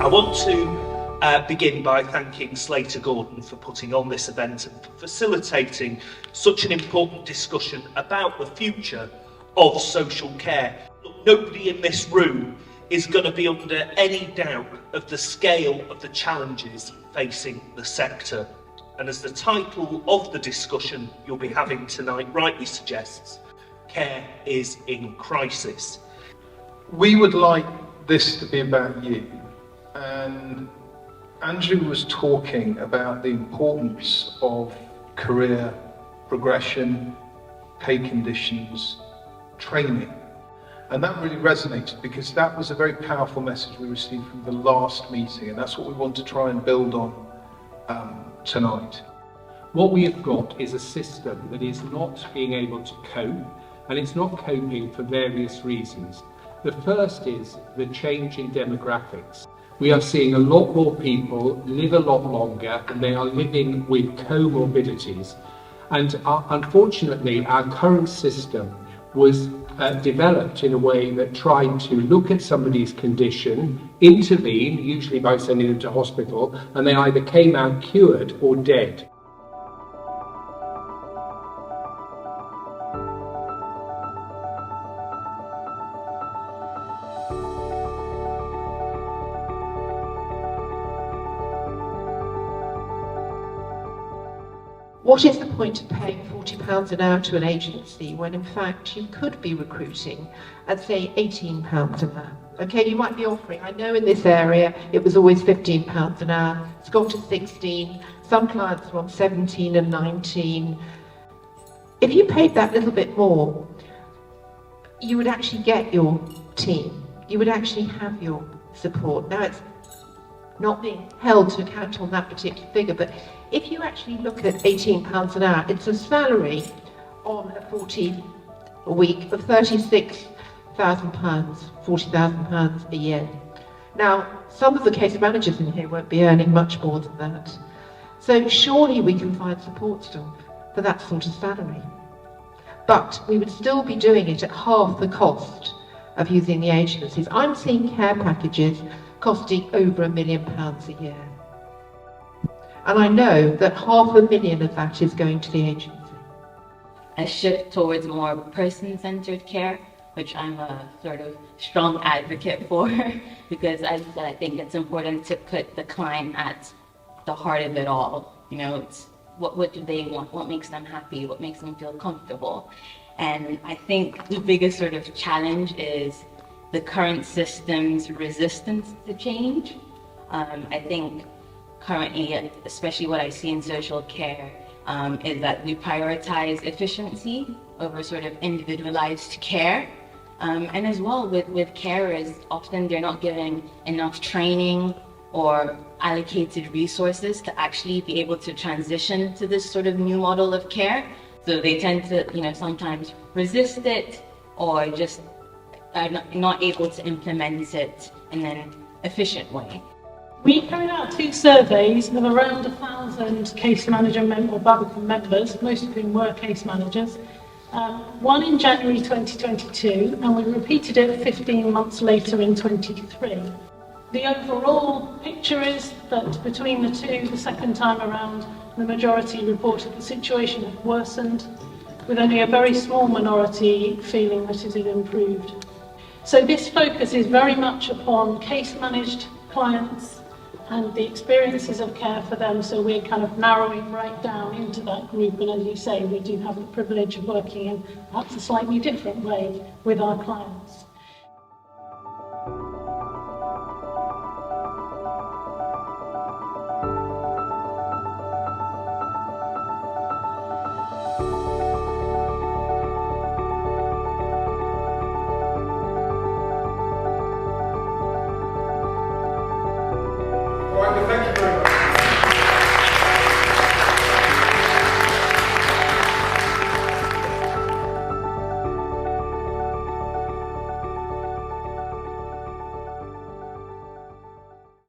I want to begin by thanking Slater and Gordon for putting on this event and for facilitating such an important discussion about the future of social care. Look, nobody in this room is going to be under any doubt of the scale of the challenges facing the sector. And as the title of the discussion you'll be having tonight rightly suggests, care is in crisis. We would like this to be about you, and Andrew was talking about the importance of career progression, pay conditions, training. And that really resonated because that was a very powerful message we received from the last meeting, and that's what we want to try and build on tonight. What we have got is a system that is not being able to cope, and it's not coping for various reasons. The first is the change in demographics. We are seeing a lot more people live a lot longer, and they are living with comorbidities. And unfortunately, our current system was developed in a way that tried to look at somebody's condition, intervene, usually by sending them to hospital, and they either came out cured or dead. What is the point of paying £40 an hour to an agency when in fact you could be recruiting at say £18 an hour? Okay, you might be offering, I know in this area it was always £15 an hour, it's got to 16, some clients are on 17 and 19. If you paid that little bit more, you would actually get your team, you would actually have your support. Now it's not being held to account on that particular figure, but if you actually look at £18 an hour, it's a salary on a 40 a week of £36,000, £40,000 a year. Now, some of the case managers in here won't be earning much more than that. So surely we can find support staff for that sort of salary. But we would still be doing it at half the cost of using the agencies. I'm seeing care packages costing over £1 million a year. And I know that £500,000 of that is going to the agency. A shift towards more person-centered care, which I'm a sort of strong advocate for, because as I said, I think it's important to put the client at the heart of it all. You know, it's what do they want? What makes them happy? What makes them feel comfortable? And I think the biggest sort of challenge is the current system's resistance to change. I think currently, especially what I see in social care, is that we prioritize efficiency over sort of individualized care. And as well with carers, often they're not given enough training or allocated resources to actually be able to transition to this sort of new model of care. So they tend to, sometimes resist it or just are not able to implement it in an efficient way. We carried out 2 surveys of around 1,000 case manager or Barbican members, most of whom were case managers. One in January 2022, and we repeated it 15 months later in 23. The overall picture is that between the two, the second time around, the majority reported the situation had worsened, with only a very small minority feeling that it had improved. So this focus is very much upon case managed clients and the experiences of care for them, so we're kind of narrowing right down into that group, and as you say, we do have the privilege of working in perhaps a slightly different way with our clients.